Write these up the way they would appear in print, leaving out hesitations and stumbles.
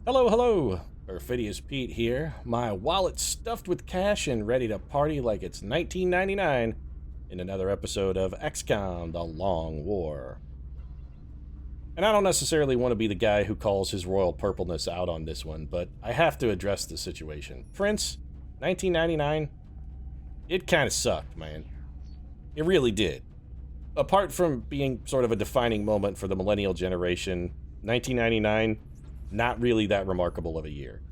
Hello, hello! Perfidious Pete here. My wallet stuffed with cash and ready to party like it's 1999 in another episode of XCOM, The Long War. And I don't necessarily want to be the guy who calls his royal purpleness out on this one, but I have to address the situation. Prince, 1999, it kind of sucked, man. It really did. Apart from being sort of a defining moment for the millennial generation, 1999, not really that remarkable of a year.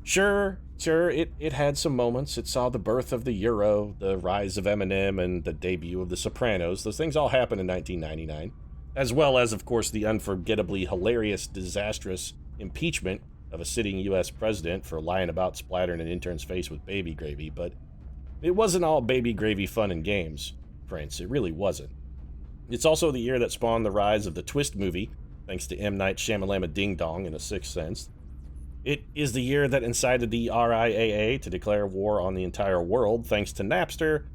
Sure, it had some moments. It saw the birth of the Euro, the rise of Eminem, and the debut of The Sopranos. Those things all happened in 1999. As well as, of course, the unforgettably hilarious, disastrous impeachment of a sitting U.S. president for lying about splattering an intern's face with baby gravy. But it wasn't all baby gravy fun and games, Prince. It really wasn't. It's also the year that spawned the rise of the Twist movie, thanks to M. Night Shyamalama Ding Dong in A Sixth Sense. It is the year that incited the RIAA to declare war on the entire world, thanks to Napster.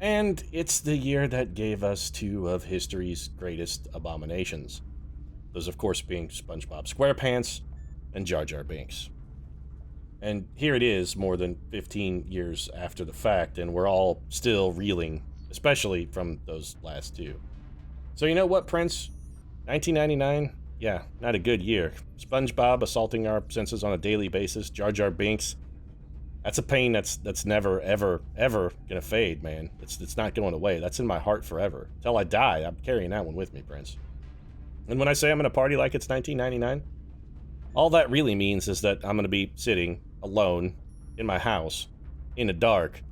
And it's the year that gave us two of history's greatest abominations. Those, of course, being SpongeBob SquarePants and Jar Jar Binks. And here it is, more than 15 years after the fact, and we're all still reeling, especially from those last two. So you know what, Prince? 1999, yeah, not a good year. SpongeBob assaulting our senses on a daily basis. Jar Jar Binks, that's a pain that's never, ever, ever gonna fade, man. It's not going away. That's in my heart forever. Till I die, I'm carrying that one with me, Prince. And when I say I'm gonna party like it's 1999, all that really means is that I'm gonna be sitting alone in my house, in the dark,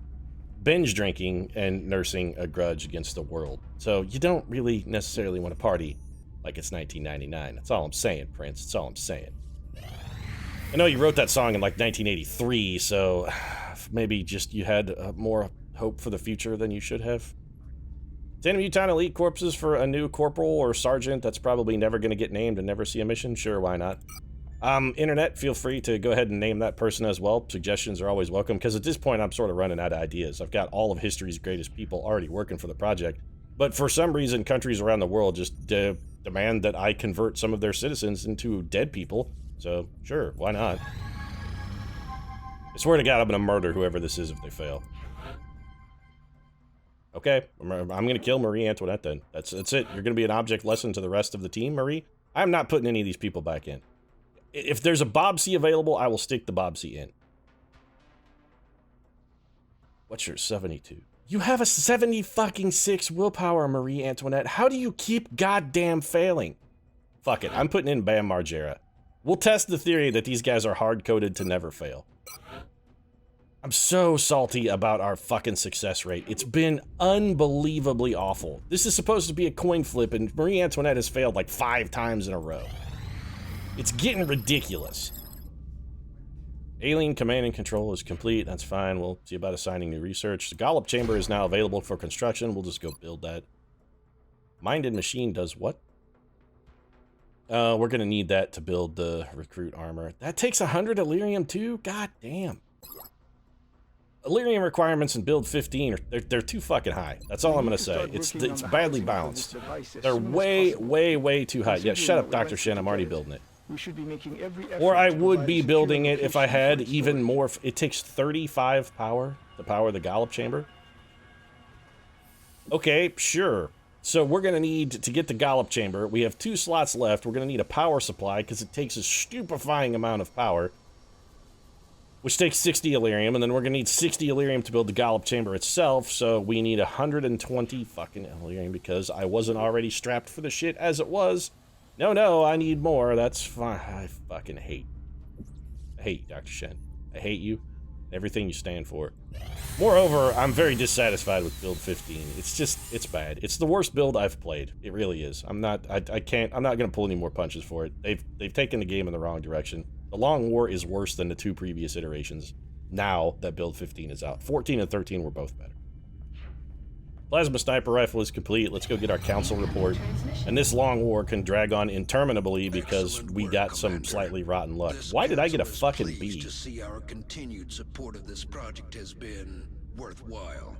binge drinking and nursing a grudge against the world. So you don't really necessarily want to party like it's 1999. That's all I'm saying, Prince. That's all I'm saying. I know you wrote that song in like 1983, so maybe just you had more hope for the future than you should have. 10 Mutant Elite corpses for a new corporal or sergeant that's probably never going to get named and never see a mission? Sure, why not? Internet, feel free to go ahead and name that person as well. Suggestions are always welcome, because at this point I'm sort of running out of ideas. I've got all of history's greatest people already working for the project, but for some reason countries around the world just demand that I convert some of their citizens into dead people. So, sure, why not? I swear to God, I'm gonna murder whoever this is if they fail. Okay, I'm gonna kill Marie Antoinette then. That's it. You're gonna be an object lesson to the rest of the team, Marie. I'm not putting any of these people back in. If there's a Bob C available, I will stick the Bob C in. What's your 72? You have a 70-fucking-6 willpower, Marie Antoinette. How do you keep goddamn failing? Fuck it, I'm putting in Bam Margera. We'll test the theory that these guys are hard-coded to never fail. I'm so salty about our fucking success rate. It's been unbelievably awful. This is supposed to be a coin flip, and Marie Antoinette has failed like 5 times in a row. It's getting ridiculous. Alien command and control is complete. That's fine. We'll see about assigning new research. The Gollop chamber is now available for construction. We'll just go build that. Minded machine does what? We're gonna need that to build the recruit armor. That takes 100 Illyrium too? God damn. Illyrium requirements in build 15 they're too fucking high. That's all I'm gonna say. It's badly balanced. They're way too high. Yeah, shut up, Dr. Shen. I'm already building it. We should be making every effort or I would be building it if I had even more. It takes 35 power to power the Gollop chamber. Okay, sure. So we're going to need to get the Gollop chamber. We have 2 slots left. We're going to need a power supply because it takes a stupefying amount of power, which takes 60 Illyrium, and then we're going to need 60 Illyrium to build the Gollop chamber itself, so we need 120 fucking Illyrium because I wasn't already strapped for the shit as it was. No, I need more. That's fine. I fucking hate you, Dr. Shen. I hate you. Everything you stand for. Moreover, I'm very dissatisfied with build 15. It's bad. It's the worst build I've played. It really is. I'm not gonna pull any more punches for it. They've taken the game in the wrong direction. The Long War is worse than the 2 previous iterations now that build 15 is out. 14 and 13 were both better. Plasma sniper rifle is complete. Let's go get our council report. And this long war can drag on interminably because we got some slightly rotten luck. Why did I get a fucking B? To see our continued support of this project has been worthwhile.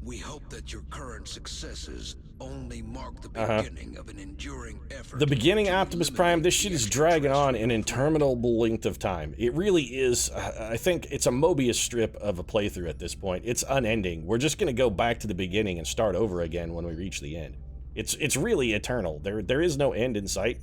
We hope that your current successes only mark the beginning of an enduring effort. The beginning, to Optimus eliminate Prime, this the shit is dragging on an extraterrestrial interminable length of time. It really is. I think it's a Mobius strip of a playthrough at this point. It's unending. We're just going to go back to the beginning and start over again when we reach the end. It's really eternal. There is no end in sight.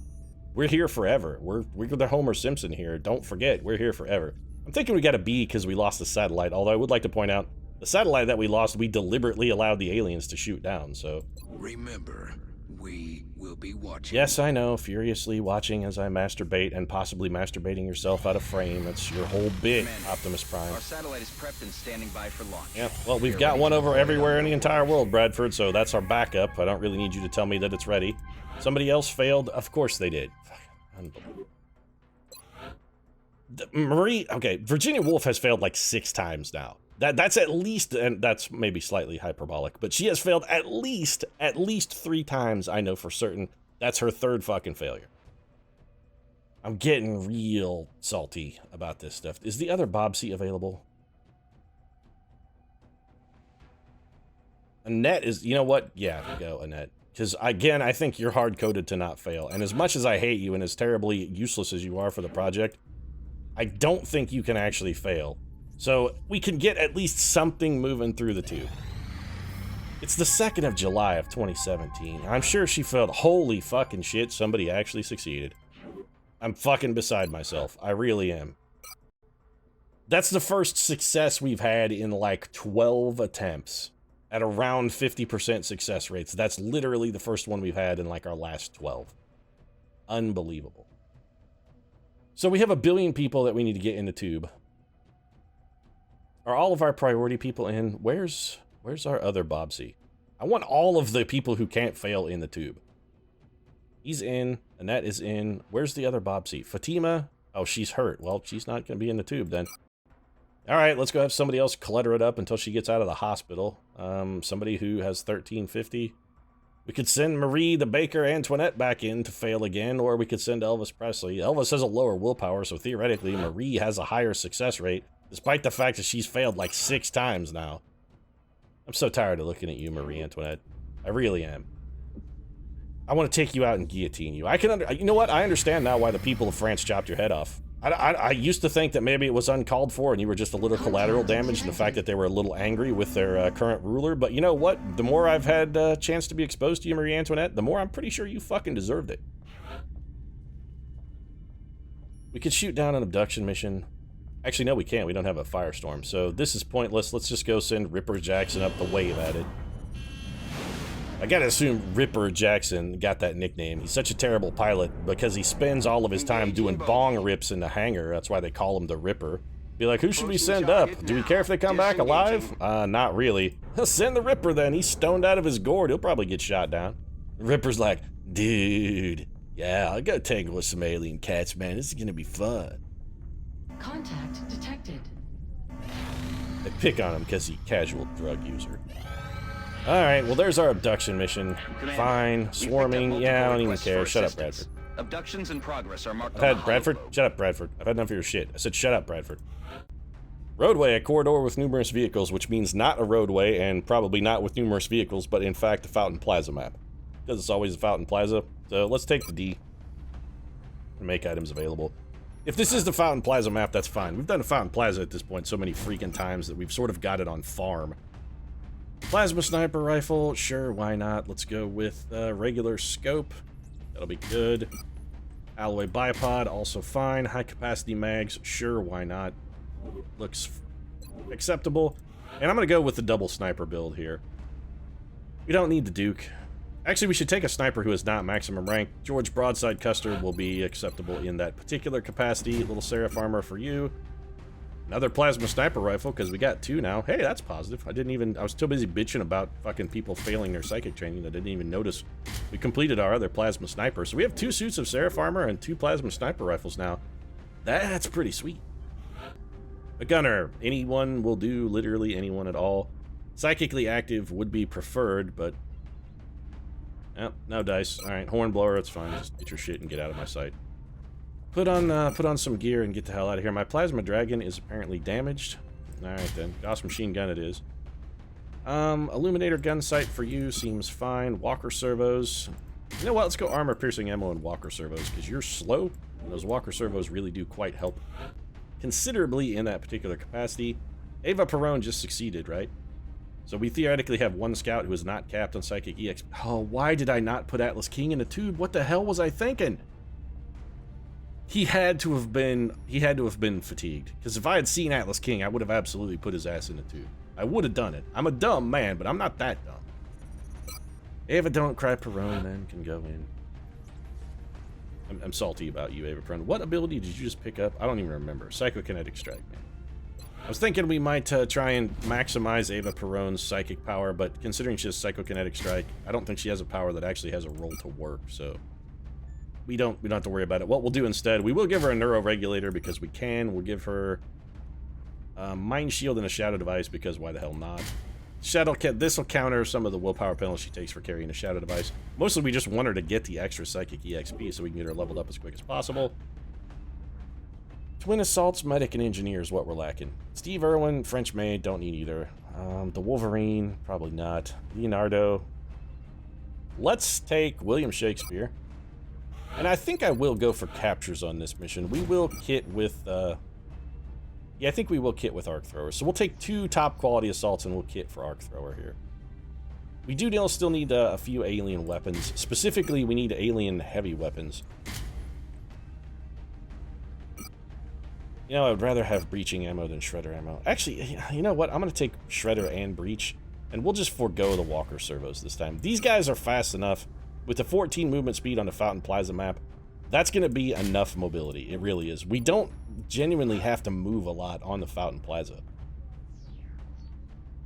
We're here forever. We're the Homer Simpson here. Don't forget, we're here forever. I'm thinking we got a B because we lost the satellite, although I would like to point out, the satellite that we lost, we deliberately allowed the aliens to shoot down, so... Remember, we will be watching. Yes, I know, furiously watching as I masturbate and possibly masturbating yourself out of frame. That's your whole bit, Commander, Optimus Prime. Our satellite is prepped and standing by for launch. Yeah, well, we've got one over everywhere in the entire world, Bradford, so that's our backup. I don't really need you to tell me that it's ready. Somebody else failed? Of course they did. Unbelievable. Marie, okay, Virginia Woolf has failed like 6 times now. That's at least, and that's maybe slightly hyperbolic, but she has failed at least 3 times, I know for certain. That's her 3rd fucking failure. I'm getting real salty about this stuff. Is the other Bobsy available? Annette is, you know what? Yeah, go, Annette. Because, again, I think you're hard-coded to not fail. And as much as I hate you and as terribly useless as you are for the project, I don't think you can actually fail. So, we can get at least something moving through the tube. It's the 2nd of July of 2017. I'm sure she felt, holy fucking shit, somebody actually succeeded. I'm fucking beside myself. I really am. That's the first success we've had in like 12 attempts at around 50% success rates. That's literally the first one we've had in like our last 12. Unbelievable. So we have 1 billion people that we need to get in the tube. Are all of our priority people in? Where's our other Bobsy? I want all of the people who can't fail in the tube. He's in. Annette is in. Where's the other Bobsy? Fatima? Oh, she's hurt. Well, she's not going to be in the tube then. All right, let's go have somebody else clutter it up until she gets out of the hospital. Somebody who has 1350. We could send Marie the Baker Antoinette back in to fail again, or we could send Elvis Presley. Elvis has a lower willpower, so theoretically Marie has a higher success rate, despite the fact that she's failed like 6 times now. I'm so tired of looking at you, Marie Antoinette. I really am. I want to take you out and guillotine you. You know what? I understand now why the people of France chopped your head off. I used to think that maybe it was uncalled for and you were just a little collateral damage, and the fact that they were a little angry with their current ruler. But you know what? The more I've had a chance to be exposed to you, Marie Antoinette, the more I'm pretty sure you fucking deserved it. We could shoot down an abduction mission. Actually, no, we can't. We don't have a firestorm, so this is pointless. Let's just go send Ripper Jackson up the wave at it. I gotta assume Ripper Jackson got that nickname. He's such a terrible pilot because he spends all of his time doing bong rips in the hangar. That's why they call him the Ripper. Be like, who should we send up? Do we care if they come back alive? Not really. Send the Ripper then. He's stoned out of his gourd. He'll probably get shot down. Ripper's like, dude, yeah, I'll go tangle with some alien cats, man. This is gonna be fun. Contact detected. They pick on him because he's a casual drug user. Alright, well there's our abduction mission. Commander, Fine, swarming, yeah, I don't even care. Shut up, Bradford. Abductions in progress are marked I've on had the Bradford? holoprobe. Shut up, Bradford. I've had enough of your shit. I said shut up, Bradford. Roadway, a corridor with numerous vehicles, which means not a roadway and probably not with numerous vehicles, but in fact a Fountain Plaza map. Because it's always a Fountain Plaza. So let's take the D and make items available. If this is the Fountain Plaza map, that's fine. We've done a Fountain Plaza at this point so many freaking times that we've sort of got it on farm. Plasma sniper rifle, sure, why not? Let's go with regular scope. That'll be good. Alloy bipod, also fine. High capacity mags, sure, why not? Looks acceptable. And I'm gonna go with the double sniper build here. We don't need the Duke. Actually, we should take a sniper who is not maximum rank. George Broadside Custer will be acceptable in that particular capacity. Little Seraph armor for you. Another plasma sniper rifle, because we got 2 now. Hey, that's positive. I was too busy bitching about fucking people failing their psychic training that I didn't even notice we completed our other plasma sniper. So we have 2 suits of Seraph armor and 2 plasma sniper rifles now. That's pretty sweet. A gunner. Anyone will do, literally anyone at all. Psychically active would be preferred, but... oh, no dice. Alright, hornblower, it's fine. Just get your shit and get out of my sight. Put on some gear and get the hell out of here. My plasma dragon is apparently damaged. Alright then. Gauss machine gun it is. Illuminator gun sight for you seems fine. Walker servos. You know what? Let's go armor piercing ammo and walker servos, because you're slow, and those walker servos really do quite help considerably in that particular capacity. Ava Perone just succeeded, right? So we theoretically have one scout who is not capped on Psychic EX. Oh, why did I not put Atlas King in a tube? What the hell was I thinking? He had to have been fatigued. Because if I had seen Atlas King, I would have absolutely put his ass in a tube. I would have done it. I'm a dumb man, but I'm not that dumb. Ava Don't Cry Perone then can go in. I'm salty about you, Ava Perone. What ability did you just pick up? I don't even remember. Psychokinetic Strike, man. I was thinking we might try and maximize Ava Perone's psychic power, but considering she has Psychokinetic Strike, I don't think she has a power that actually has a role to work, so we don't have to worry about it. What we'll do instead, we will give her a neuroregulator because we can. We'll give her a Mind Shield and a Shadow Device because why the hell not? This will counter some of the willpower penalties she takes for carrying a Shadow Device. Mostly we just want her to get the extra Psychic EXP so we can get her leveled up as quick as possible. Twin Assaults, Medic, and Engineer is what we're lacking. Steve Irwin, French Maid, don't need either. The Wolverine, probably not. Leonardo. Let's take William Shakespeare. And I think I will go for captures on this mission. We will kit with, yeah, I think we will kit with Arc Thrower. So we'll take 2 top quality assaults and we'll kit for Arc Thrower here. We do still need a few alien weapons. Specifically, we need alien heavy weapons. You know, I would rather have breaching ammo than shredder ammo. Actually, you know what? I'm going to take shredder and breach, and we'll just forego the walker servos this time. These guys are fast enough. With the 14 movement speed on the Fountain Plaza map, that's going to be enough mobility. It really is. We don't genuinely have to move a lot on the Fountain Plaza.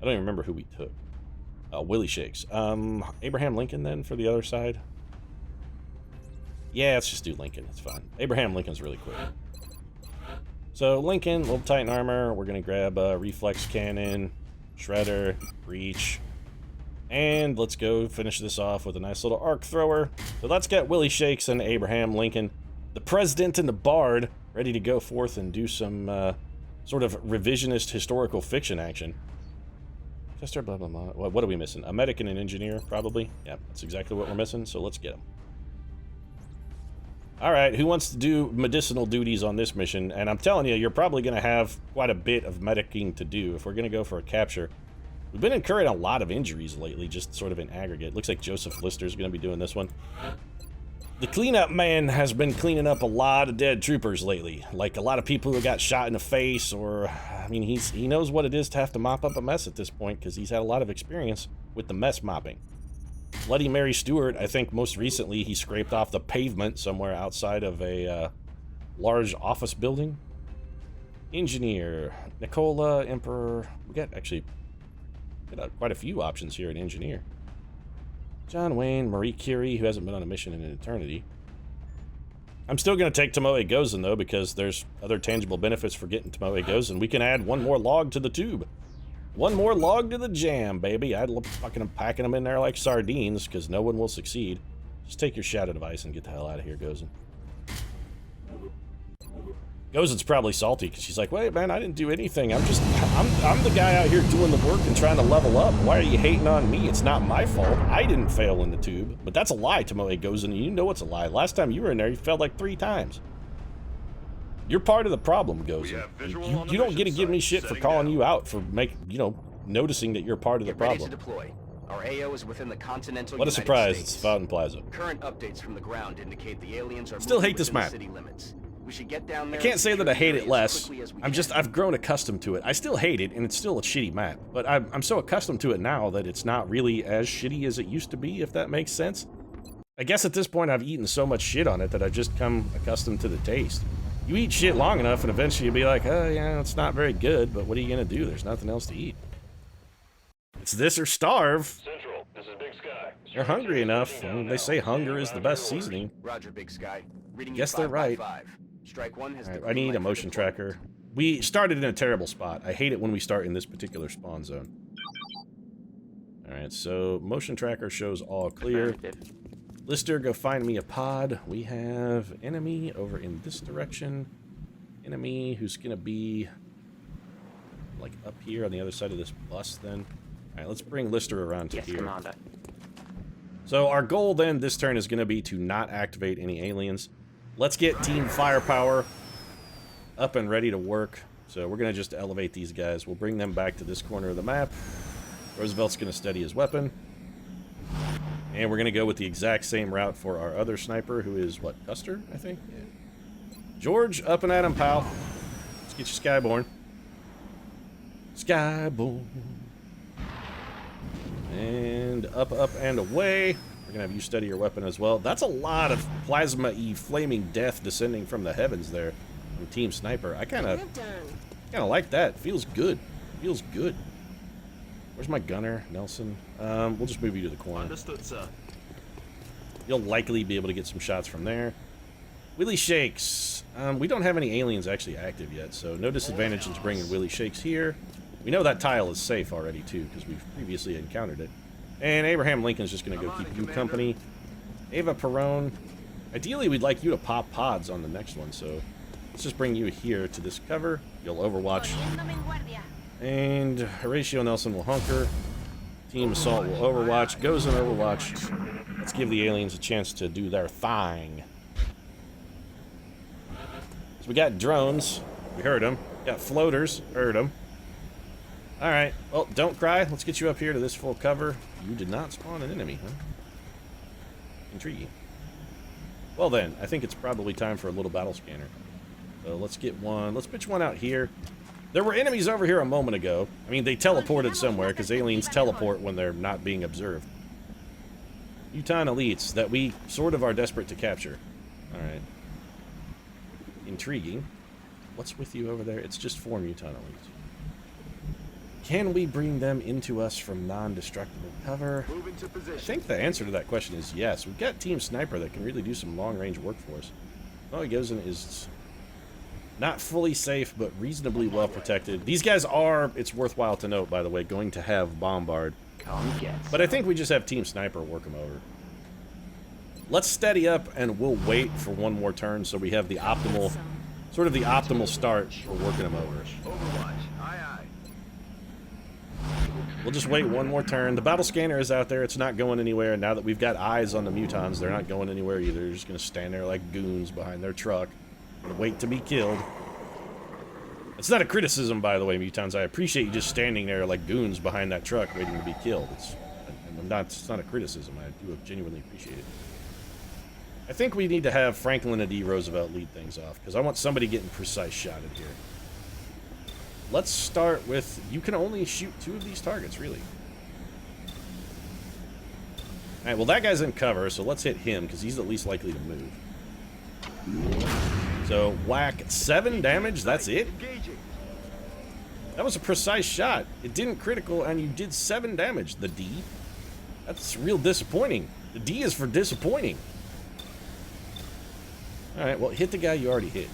I don't even remember who we took. Willie Shakes. Abraham Lincoln then for the other side? Yeah, let's just do Lincoln. It's fine. Abraham Lincoln's really quick. So Lincoln, little Titan armor. We're going to grab a reflex cannon, shredder, breach. And let's go finish this off with a nice little arc thrower. So let's get Willie Shakes and Abraham Lincoln, the President and the Bard, ready to go forth and do some sort of revisionist historical fiction action. Chester, blah, blah, blah. What are we missing? A medic and an engineer, probably? Yeah, that's exactly what we're missing, so let's get them. Alright, who wants to do medicinal duties on this mission? And I'm telling you, you're probably going to have quite a bit of medicing to do if we're going to go for a capture. We've been incurring a lot of injuries lately, just sort of in aggregate. Looks like Joseph Lister's going to be doing this one. The cleanup man has been cleaning up a lot of dead troopers lately. Like a lot of people who got shot in the face, or, I mean, he knows what it is to have to mop up a mess at this point, because he's had a lot of experience with the mess mopping. Bloody Mary Stewart, I think most recently he scraped off the pavement somewhere outside of a large office building. Engineer, Nicola, Emperor, we got actually quite a few options here in Engineer. John Wayne, Marie Curie, who hasn't been on a mission in an eternity. I'm still going to take Tomoe Gozen, though, because there's other tangible benefits for getting Tomoe Gozen. We can add one more log to the tube. One more log to the jam, baby. I'd love fucking packing them in there like sardines, because no one will succeed. Just take your shadow device and get the hell out of here, Gozen. Gozen's probably salty because she's like, wait, man, I didn't do anything. I'm the guy out here doing the work and trying to level up. Why are you hating on me? It's not my fault. I didn't fail in the tube. But that's a lie, Tomoe Gozen. You know it's a lie. Last time you were in there, you failed like 3 times. You're part of the problem, Gozen. You don't get to give me shit for calling you out for noticing that you're part of the problem. Ready to deploy. Our AO is within the continental What a United Surprise! States. It's Fountain Plaza. Current updates from the ground indicate the aliens are Still moving hate this within the map. city limits. We should get down there. I can't say that I hate it less. I'm I've grown accustomed to it. I still hate it, and it's still a shitty map. But I'm so accustomed to it now that it's not really as shitty as it used to be, if that makes sense. I guess at this point I've eaten so much shit on it that I've just come accustomed to the taste. You eat shit long enough, and eventually you'll be like, oh, yeah, it's not very good, but what are you gonna do? There's nothing else to eat. It's this or starve. Central, this is Big Sky. You're hungry enough. I mean, they say hunger is the best seasoning. Roger, Big Sky. Reading Guess you they're 5 right. by 5. Strike 1 has All the right, I green need light a for motion deployment. tracker. We started in a terrible spot. I hate it when we start in this particular spawn zone. Alright, so motion tracker shows all clear. Lister, go find me a pod. We have enemy over in this direction. Enemy who's gonna be like up here on the other side of this bus then. Alright, let's bring Lister around to Yes, here. Commander. So our goal then this turn is going to be to not activate any aliens. Let's get Team Firepower up and ready to work. So we're going to just elevate these guys. We'll bring them back to this corner of the map. Roosevelt's going to steady his weapon. And we're going to go with the exact same route for our other sniper, who is, what, Custer, I think? Yeah. George, up and at him, pal. Let's get you Skyborn. Skyborn. And up, and away. We're going to have you steady your weapon as well. That's a lot of plasma-y flaming death descending from the heavens there from Team Sniper. I kind of like that. Feels good. Feels good. Where's my gunner, Nelson? We'll just move you to the corner. Understood, sir. You'll likely be able to get some shots from there. Willie Shakes. We don't have any aliens actually active yet, so no disadvantage in bringing Willie Shakes here. We know that tile is safe already, too, because we've previously encountered it. And Abraham Lincoln's just going to go keep you company. Ava Perone. Ideally, we'd like you to pop pods on the next one, so let's just bring you here to this cover. You'll overwatch. And Horatio Nelson will hunker. Team Assault will overwatch. Goes in overwatch. Let's give the aliens a chance to do their thing. So we got drones. We heard them. Got floaters. Heard them. Alright. Well, don't cry. Let's get you up here to this full cover. You did not spawn an enemy, huh? Intriguing. Well then, I think it's probably time for a little battle scanner. So let's get one. Let's pitch one out here. There were enemies over here a moment ago. I mean, they teleported somewhere, because aliens teleport when they're not being observed. Muton elites that we sort of are desperate to capture. Alright. Intriguing. What's with you over there? It's just 4 Muton elites. Can we bring them into us from non-destructible cover? I think the answer to that question is yes. We've got Team Sniper that can really do some long-range work for us. Well, he goes in is not fully safe, but reasonably well protected. These guys are, it's worthwhile to note, by the way, going to have Bombard. But I think we just have Team Sniper work them over. Let's steady up, and we'll wait for one more turn so we have the optimal, sort of the optimal start for working them over. Overwatch. Aye, aye. We'll just wait one more turn. The battle scanner is out there. It's not going anywhere. Now that we've got eyes on the mutons, they're not going anywhere either. They're just going to stand there like goons behind their truck and wait to be killed. It's not a criticism, by the way, mutons. I appreciate you just standing there like goons behind that truck waiting to be killed. It's not a criticism. I do genuinely appreciate it. I think we need to have Franklin and D. Roosevelt lead things off, because I want somebody getting precise shotted here. Let's start with, you can only shoot 2 of these targets, really. Alright, well that guy's in cover, so let's hit him, because he's at least likely to move. So, whack, 7 damage, that's it? That was a precise shot. It didn't critical, and you did 7 damage, the D. That's real disappointing. The D is for disappointing. Alright, well, hit the guy you already hit.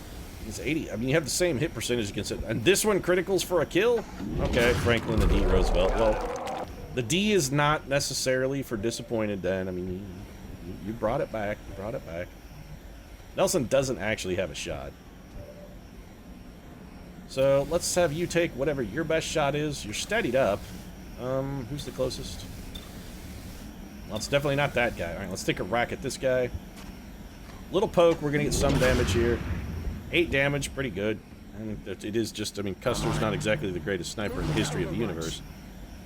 It's 80. I mean, you have the same hit percentage against it. And this one criticals for a kill? Okay, Franklin and D. Roosevelt. Well, the D is not necessarily for disappointed then. I mean, you brought it back. You brought it back. Nelson doesn't actually have a shot. So, let's have you take whatever your best shot is. You're steadied up. Who's the closest? Well, it's definitely not that guy. Alright, let's take a rack at this guy. Little poke, we're gonna get some damage here. 8 damage, pretty good. And it is just, I mean, Custer's not exactly the greatest sniper in the history of the universe.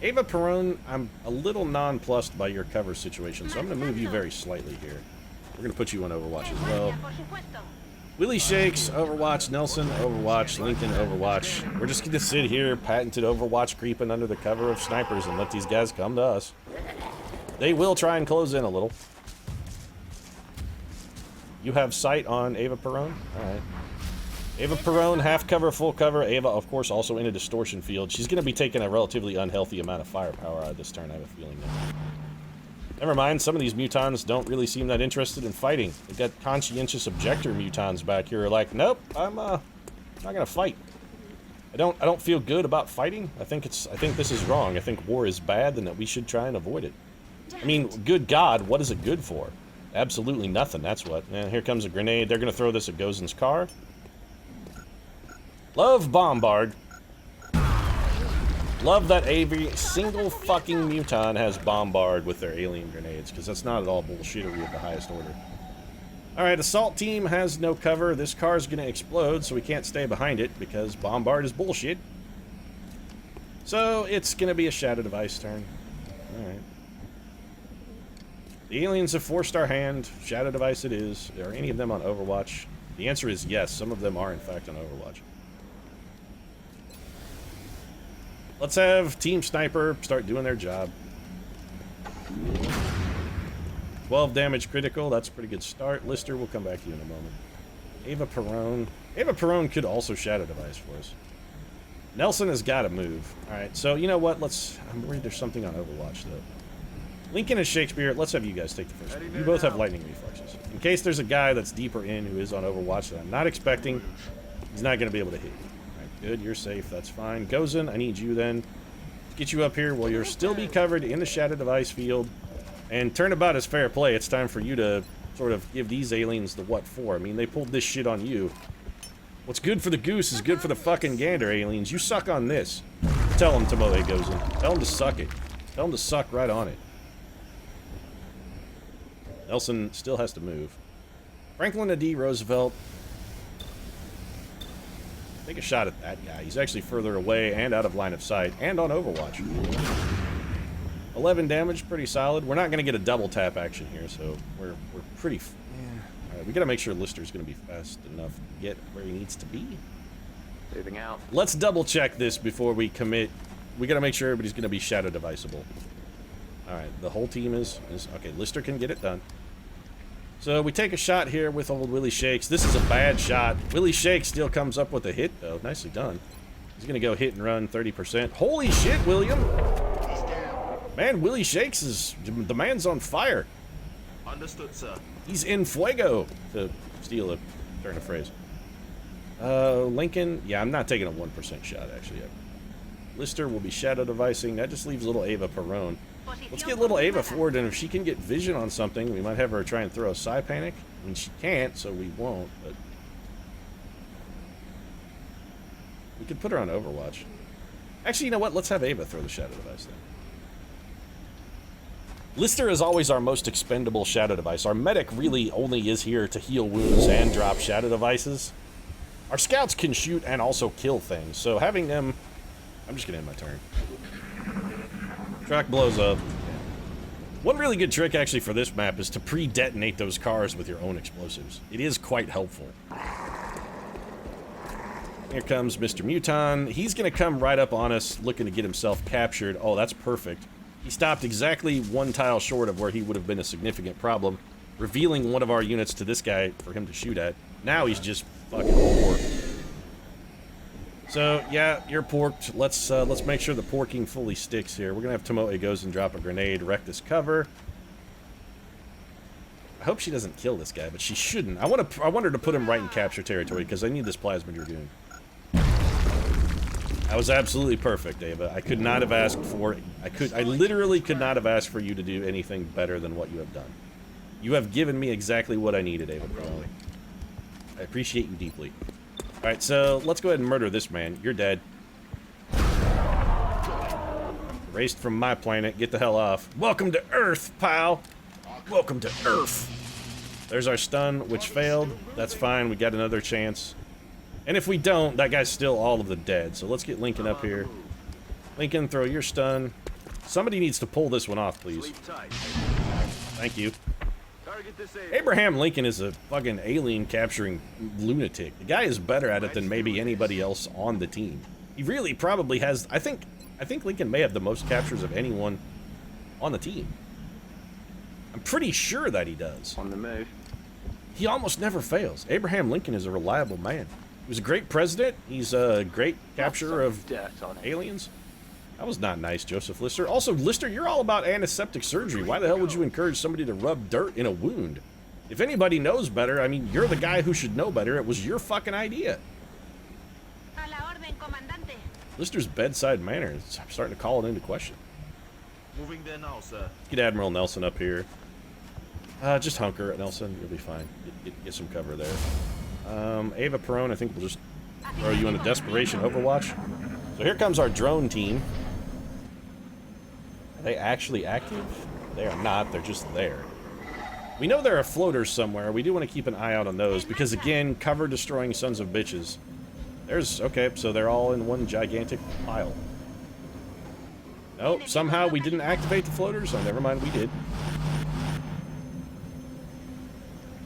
Ava Perone, I'm a little nonplussed by your cover situation, so I'm going to move you very slightly here. We're going to put you on Overwatch as well. Willie Shakes, Overwatch. Nelson, Overwatch. Lincoln, Overwatch. We're just going to sit here, patented Overwatch creeping under the cover of snipers and let these guys come to us. They will try and close in a little. You have sight on Ava Perone? Alright. Ava Perone, half cover, full cover. Ava, of course, also in a distortion field. She's going to be taking a relatively unhealthy amount of firepower out of this turn, I have a feeling. Never mind, some of these mutons don't really seem that interested in fighting. They've got conscientious objector mutons back here who are like, nope, I'm not going to fight. I don't feel good about fighting. I think this is wrong. I think war is bad and that we should try and avoid it. I mean, good God, what is it good for? Absolutely nothing, that's what. And here comes a grenade. They're going to throw this at Gozen's car. Love Bombard. Love that every single fucking muton has bombard with their alien grenades, because that's not at all bullshittery of the highest order. Alright, assault team has no cover. This car's gonna explode, so we can't stay behind it, because bombard is bullshit. So, it's gonna be a Shadow Device turn. Alright. The aliens have forced our hand. Shadow Device it is. Are any of them on Overwatch? The answer is yes, some of them are in fact on Overwatch. Let's have Team Sniper start doing their job. 12 damage critical, that's a pretty good start. Lister, we'll come back to you in a moment. Ava Perone. Ava Perone could also Shadow Device for us. Nelson has got to move. Alright, so you know what? I'm worried there's something on Overwatch, though. Lincoln and Shakespeare, let's have you guys take the first one. You both have lightning reflexes. In case there's a guy that's deeper in who is on Overwatch that I'm not expecting, he's not going to be able to hit you. Alright, good, you're safe, that's fine. Gozen, I need you then to get you up here while you'll still be covered in the Shadow Device field. And turnabout is fair play. It's time for you to sort of give these aliens the what for. I mean, they pulled this shit on you. What's good for the goose is good for the fucking gander, aliens. You suck on this. Tell them, Tomoe Gozen. Tell them to suck it. Tell them to suck right on it. Nelson still has to move. Franklin D. Roosevelt. Take a shot at that guy. He's actually further away and out of line of sight and on Overwatch. 11 damage, pretty solid. We're not going to get a double tap action here, so we're pretty... Alright, we got to make sure Lister's going to be fast enough to get where he needs to be. Moving out. Let's double check this before we commit. We got to make sure everybody's going to be Shadow Deviceable. Alright, the whole team is... Okay, Lister can get it done. So we take a shot here with old Willie Shakes. This is a bad shot. Willie Shakes still comes up with a hit, though. Nicely done. He's going to go hit and run 30%. Holy shit, William! Man, Willie Shakes is... The man's on fire. Understood, sir. He's in fuego, to steal a turn of phrase. Lincoln... Yeah, I'm not taking a 1% shot, actually, yet. Lister will be Shadow Devicing. That just leaves little Ava Perone. Let's get little Ava forward, and if she can get vision on something, we might have her try and throw a Psy Panic. I mean, she can't, so we won't, but... We could put her on Overwatch. Actually, you know what? Let's have Ava throw the Shadow Device, then. Lister is always our most expendable Shadow Device. Our medic really only is here to heal wounds and drop Shadow Devices. Our scouts can shoot and also kill things, so having them... I'm just gonna end my turn. Truck blows up. One really good trick, actually, for this map is to pre-detonate those cars with your own explosives. It is quite helpful. Here comes Mr. Muton. He's gonna come right up on us, looking to get himself captured. Oh, that's perfect. He stopped exactly one tile short of where he would have been a significant problem, revealing one of our units to this guy for him to shoot at. Now he's just fucking porked. So, yeah, you're porked. Let's make sure the porking fully sticks here. We're gonna have Tomoe goes and drop a grenade, wreck this cover. I hope she doesn't kill this guy, but she shouldn't. I want her to put him right in capture territory, because I need this Plasma Dragoon. That was absolutely perfect, Ava. I could not have asked for... I literally could not have asked for you to do anything better than what you have done. You have given me exactly what I needed, Ava Perone. I appreciate you deeply. Alright, so let's go ahead and murder this man. You're dead. Erased from my planet. Get the hell off. Welcome to Earth, pal! Welcome to Earth! There's our stun, which failed. That's fine, we got another chance. And if we don't, that guy's still all of the dead. So let's get Lincoln up here. Lincoln, throw your stun. Somebody needs to pull this one off, please. Thank you. Abraham Lincoln is a fucking alien capturing lunatic. The guy is better at it than maybe anybody else on the team. He really probably has... I think Lincoln may have the most captures of anyone on the team. I'm pretty sure that he does. On the move. He almost never fails. Abraham Lincoln is a reliable man. He was a great president. He's a great capturer of aliens. That was not nice, Joseph Lister. Also, Lister, you're all about antiseptic surgery. Why the hell would you encourage somebody to rub dirt in a wound? If anybody knows better, I mean, you're the guy who should know better. It was your fucking idea. Lister's bedside manner is starting to call it into question. Moving there now, sir. Get Admiral Nelson up here. Just hunker, Nelson. You'll be fine. Get some cover there. Ava Perone, I think we'll just throw you into desperation Overwatch. So here comes our drone team. Are they actually active? They are not, they're just there. We know there are floaters somewhere. We do want to keep an eye out on those because, again, cover-destroying sons of bitches. Okay, so they're all in one gigantic pile. Nope, somehow we didn't activate the floaters. Oh, never mind, we did.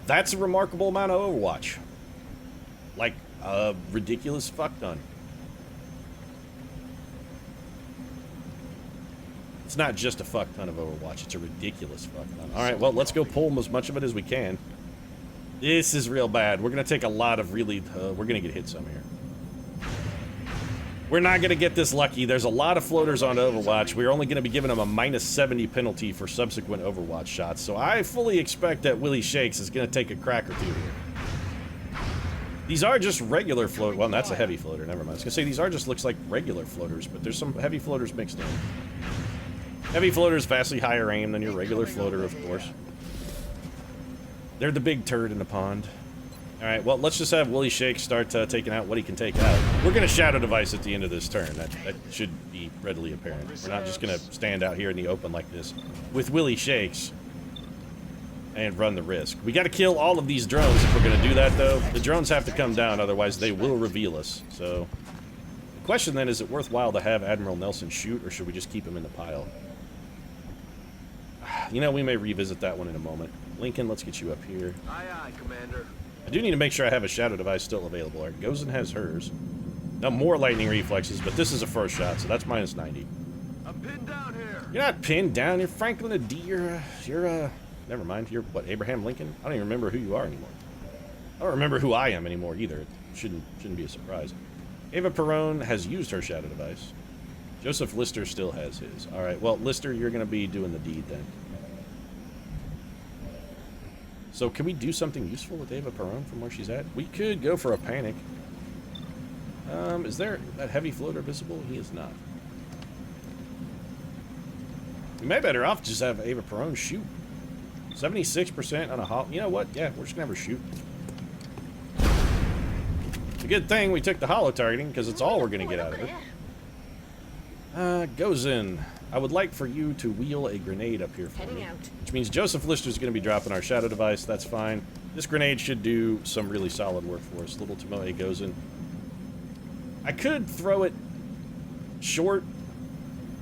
That's a remarkable amount of Overwatch. Like, a ridiculous fuck ton. It's not just a fuck ton of Overwatch, it's a ridiculous fuck ton. Alright, well, let's go pull as much of it as we can. This is real bad. We're gonna take a lot of really... we're gonna get hit some here. We're not gonna get this lucky. There's a lot of floaters on Overwatch. We're only gonna be giving them a -70 penalty for subsequent Overwatch shots. So I fully expect that Willie Shakes is gonna take a crack or two here. These are just regular float. Well, that's a heavy floater. Never mind. I was gonna say these are just looks like regular floaters, but there's some heavy floaters mixed in. Heavy floaters vastly higher aim than your regular floater, of course. They're the big turd in the pond. Alright, well, let's just have Willie Shake start taking out what he can take out. We're going to Shadow Device at the end of this turn. That should be readily apparent. We're not just going to stand out here in the open like this with Willie Shakes and run the risk. We got to kill all of these drones if we're going to do that, though. The drones have to come down, otherwise they will reveal us. So, the question then, is it worthwhile to have Admiral Nelson shoot, or should we just keep him in the pile? You know, we may revisit that one in a moment. Lincoln, let's get you up here. Aye, aye, Commander. I do need to make sure I have a Shadow Device still available. Our Gozen has hers. Now, more lightning reflexes, but this is a first shot, so that's -90. I'm pinned down here. You're not pinned down. You're Franklin a D. You're never mind. You're, what, Abraham Lincoln? I don't even remember who you are anymore. I don't remember who I am anymore, either. It shouldn't be a surprise. Ava Perone has used her Shadow Device. Joseph Lister still has his. Alright, well, Lister, you're going to be doing the deed then. So, can we do something useful with Ava Perone from where she's at? We could go for a panic. Is there that heavy floater visible? He is not. We may better off just have Ava Perone shoot. 76% on a holo. You know what? Yeah, we're just gonna have her shoot. It's a good thing we took the holo targeting, because it's all we're gonna get out of it. Goes in. I would like for you to wheel a grenade up here for me. Which means Joseph Lister's going to be dropping our Shadow Device. That's fine. This grenade should do some really solid work for us. Little Tomoe goes in. I could throw it short.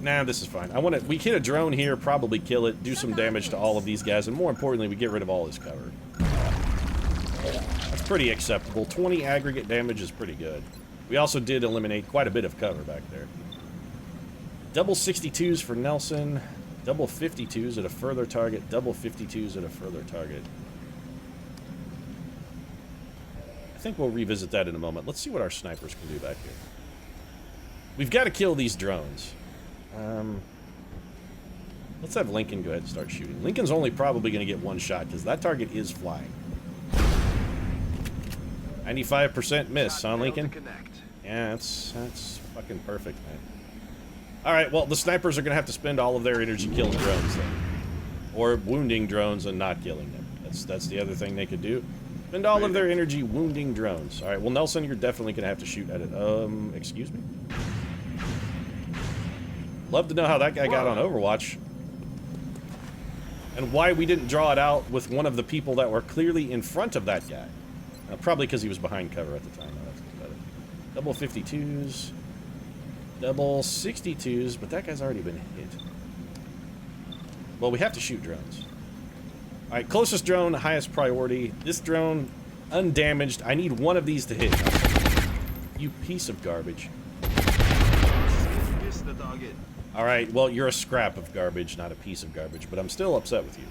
Nah, this is fine. We hit a drone here, probably kill it, do some damage to all of these guys, and more importantly, we get rid of all his cover. That's pretty acceptable. 20 aggregate damage is pretty good. We also did eliminate quite a bit of cover back there. Double 62s for Nelson, double 52s at a further target, double 52s at a further target. I think we'll revisit that in a moment. Let's see what our snipers can do back here. We've got to kill these drones. Let's have Lincoln go ahead and start shooting. Lincoln's only probably going to get one shot because that target is flying. 95% miss, huh, Lincoln? Yeah, that's fucking perfect, man. Alright, well, the snipers are going to have to spend all of their energy killing drones, then. Or wounding drones and not killing them. That's the other thing they could do. Spend all of their energy wounding drones. Alright, well, Nelson, you're definitely going to have to shoot at it. Excuse me? Love to know how that guy got on Overwatch. And why we didn't draw it out with one of the people that were clearly in front of that guy. Probably because he was behind cover at the time. No, that's better. Double 52s. Double 62s, but that guy's already been hit. Well, we have to shoot drones. Alright, closest drone, highest priority. This drone, undamaged. I need one of these to hit. You piece of garbage. Alright, well, you're a scrap of garbage, not a piece of garbage, but I'm still upset with you.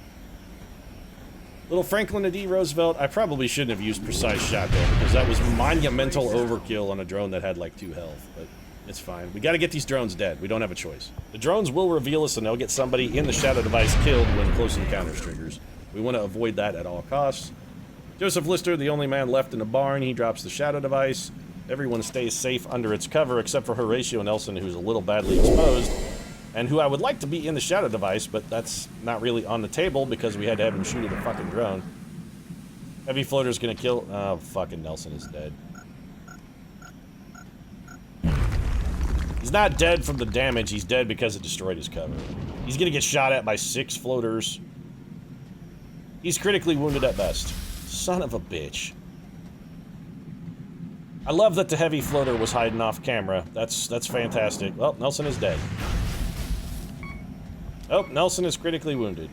Little Franklin D. Roosevelt, I probably shouldn't have used precise shot there, because that was monumental overkill on a drone that had like 2 health, but it's fine. We gotta get these drones dead. We don't have a choice. The drones will reveal us and they'll get somebody in the Shadow Device killed when close encounters triggers. We want to avoid that at all costs. Joseph Lister, the only man left in the barn, he drops the Shadow Device. Everyone stays safe under its cover except for Horatio Nelson, who's a little badly exposed, and who I would like to be in the Shadow Device, but that's not really on the table because we had to have him shoot at a fucking drone. Heavy Floater's gonna kill... Oh, fucking Nelson is dead. He's not dead from the damage, he's dead because it destroyed his cover. He's gonna get shot at by 6 floaters. He's critically wounded at best. Son of a bitch. I love that the heavy floater was hiding off camera. That's fantastic. Well, Nelson is dead. Oh, Nelson is critically wounded.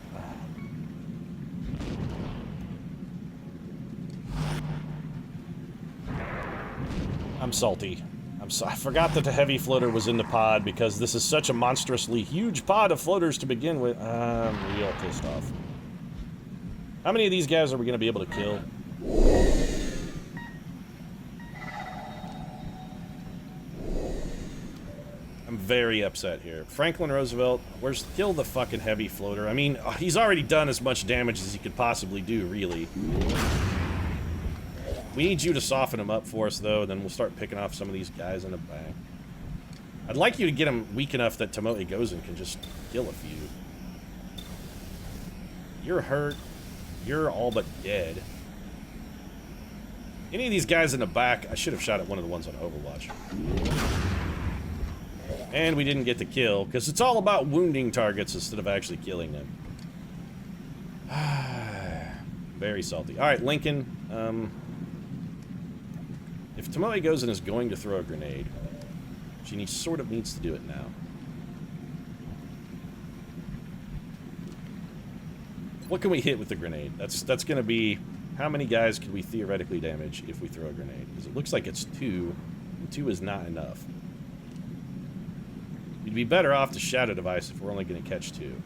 I'm salty. I forgot that the heavy floater was in the pod because this is such a monstrously huge pod of floaters to begin with. I'm real pissed off. How many of these guys are we going to be able to kill? I'm very upset here. Franklin Roosevelt, kill the fucking heavy floater. I mean, he's already done as much damage as he could possibly do, really. We need you to soften him up for us, though, and then we'll start picking off some of these guys in the back. I'd like you to get him weak enough that Tomoe Gozen can just kill a few. You're hurt. You're all but dead. Any of these guys in the back, I should have shot at one of the ones on Overwatch. And we didn't get the kill, because it's all about wounding targets instead of actually killing them. Very salty. Alright, Lincoln, if Tomoe Gozen is going to throw a grenade, she sort of needs to do it now. What can we hit with the grenade? That's going to be, how many guys can we theoretically damage if we throw a grenade? Because it looks like it's 2, and 2 is not enough. We'd be better off to Shadow Device if we're only going to catch 2.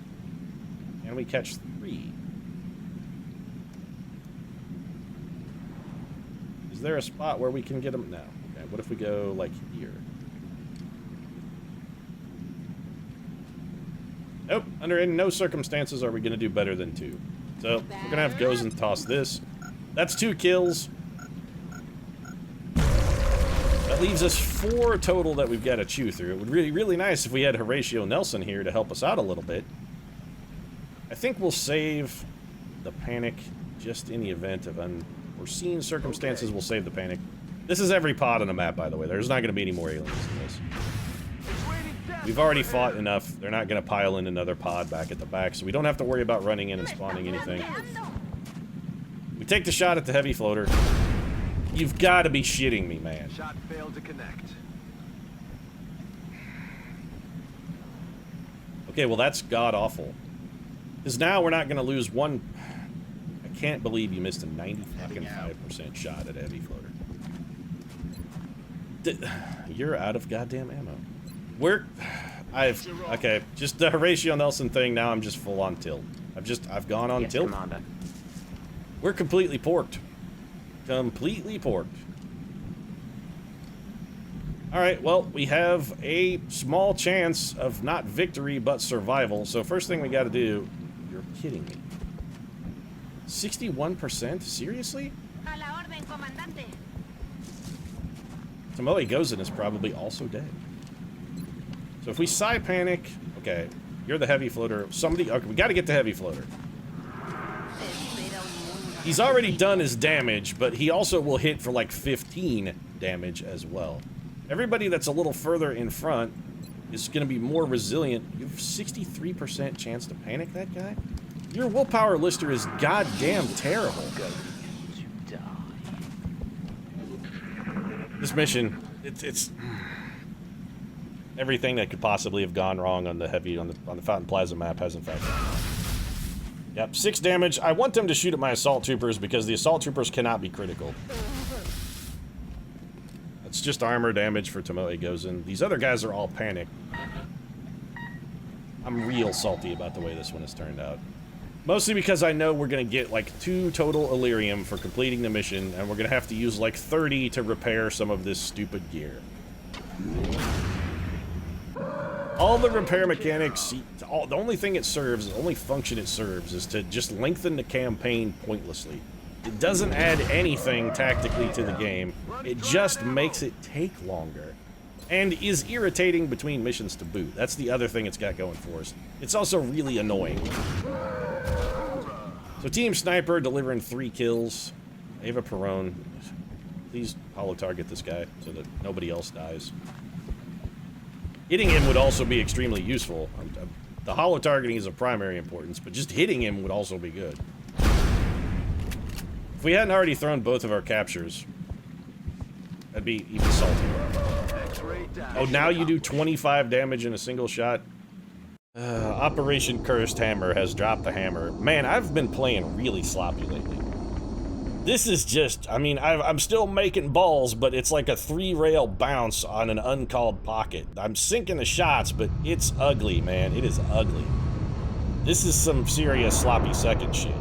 And we catch 3. Is there a spot where we can get them? No. Okay, what if we go, like, here? Nope. Under no circumstances are we going to do better than 2. So, we're going to have Gozen toss this. That's 2 kills. That leaves us 4 total that we've got to chew through. It would be really nice if we had Horatio Nelson here to help us out a little bit. I think we'll save the panic just in the event of unforeseen circumstances. We'll save the panic. This is every pod on the map, by the way. There's not going to be any more aliens in this. We've already fought enough. They're not going to pile in another pod back at the back, so we don't have to worry about running in and spawning anything. We take the shot at the heavy floater. You've got to be shitting me, man. Shot failed to connect. Okay, well that's god-awful. Because now we're not going to lose one... I can't believe you missed a 95% shot at a heavy floater. You're out of goddamn ammo. Okay, just the Horatio Nelson thing, now I'm just full on tilt. I've gone on tilt. Commander. We're completely porked. Completely porked. Alright, well, we have a small chance of not victory, but survival. So first thing we gotta do... You're kidding me. 61%? Seriously? A la orden, comandante. Tomoe Gozen is probably also dead. So if we Psi Panic... Okay, you're the heavy floater. Somebody... Okay, we gotta get the heavy floater. He's already done his damage, but he also will hit for like 15 damage as well. Everybody that's a little further in front is going to be more resilient. You have 63% chance to panic that guy? Your willpower lister is goddamn terrible. This mission, it's everything that could possibly have gone wrong on the heavy on the Fountain Plaza map has in fact. Yep, 6 damage. I want them to shoot at my assault troopers because the assault troopers cannot be critical. That's just armor damage for Tomoe Gozen. These other guys are all panicked. I'm real salty about the way this one has turned out. Mostly because I know we're going to get like 2 total Illyrium for completing the mission, and we're going to have to use like 30 to repair some of this stupid gear. All the repair mechanics, the only thing it serves, the only function it serves is to just lengthen the campaign pointlessly. It doesn't add anything tactically to the game. It just makes it take longer. And is irritating between missions to boot. That's the other thing it's got going for us. It's also really annoying. So Team Sniper delivering 3 kills. Ava Perron, please hollow target this guy so that nobody else dies. Hitting him would also be extremely useful. The hollow targeting is of primary importance, but just hitting him would also be good. If we hadn't already thrown both of our captures, that'd be even saltier. X-ray down. Oh, now you do 25 damage in a single shot? Operation Cursed Hammer has dropped the hammer. Man, I've been playing really sloppy lately. This is just, I mean, I'm still making balls, but it's like a 3-rail bounce on an uncalled pocket. I'm sinking the shots, but it's ugly, man. It is ugly. This is some serious sloppy second shit.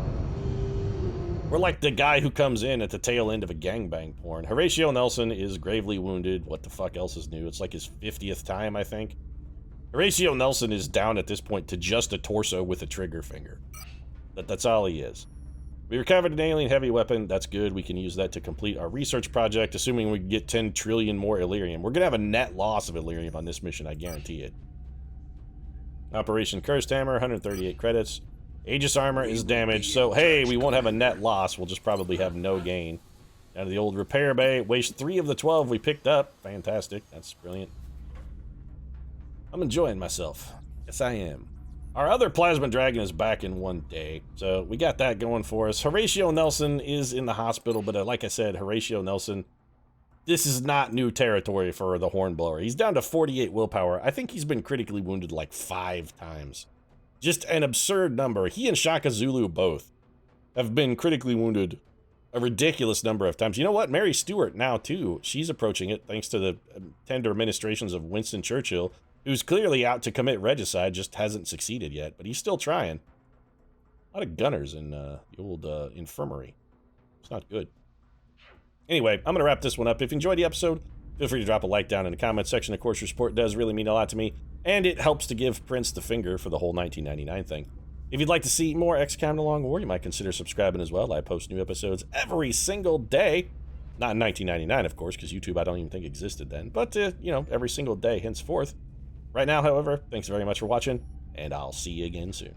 We're like the guy who comes in at the tail end of a gangbang porn. Horatio Nelson is gravely wounded. What the fuck else is new? It's like his 50th time, I think. Horatio Nelson is down at this point to just a torso with a trigger finger. That's all he is. We recovered an alien heavy weapon. That's good. We can use that to complete our research project, assuming we get 10 trillion more Illyrium. We're going to have a net loss of Illyrium on this mission, I guarantee it. Operation Cursed Hammer, 138 credits. Aegis armor is damaged, so hey, we won't have a net loss. We'll just probably have no gain. Out of the old repair bay. Waste 3 of the 12 we picked up. Fantastic. That's brilliant. I'm enjoying myself. Yes, I am. Our other plasma dragon is back in 1 day, so we got that going for us. Horatio Nelson is in the hospital, but like I said, Horatio Nelson, this is not new territory for the Hornblower. He's down to 48 willpower. I think he's been critically wounded like 5 times. Just an absurd number. He and Shaka Zulu both have been critically wounded a ridiculous number of times. You know what? Mary Stuart now, too. She's approaching it, thanks to the tender ministrations of Winston Churchill, who's clearly out to commit regicide, just hasn't succeeded yet, but he's still trying. A lot of gunners in the old infirmary. It's not good. Anyway, I'm going to wrap this one up. If you enjoyed the episode, feel free to drop a like down in the comment section. Of course, your support does really mean a lot to me, and it helps to give Prince the finger for the whole 1999 thing. If you'd like to see more XCOM The Long War, you might consider subscribing as well. I post new episodes every single day. Not in 1999, of course, because YouTube I don't even think existed then, but, you know, every single day henceforth. Right now, however, thanks very much for watching, and I'll see you again soon.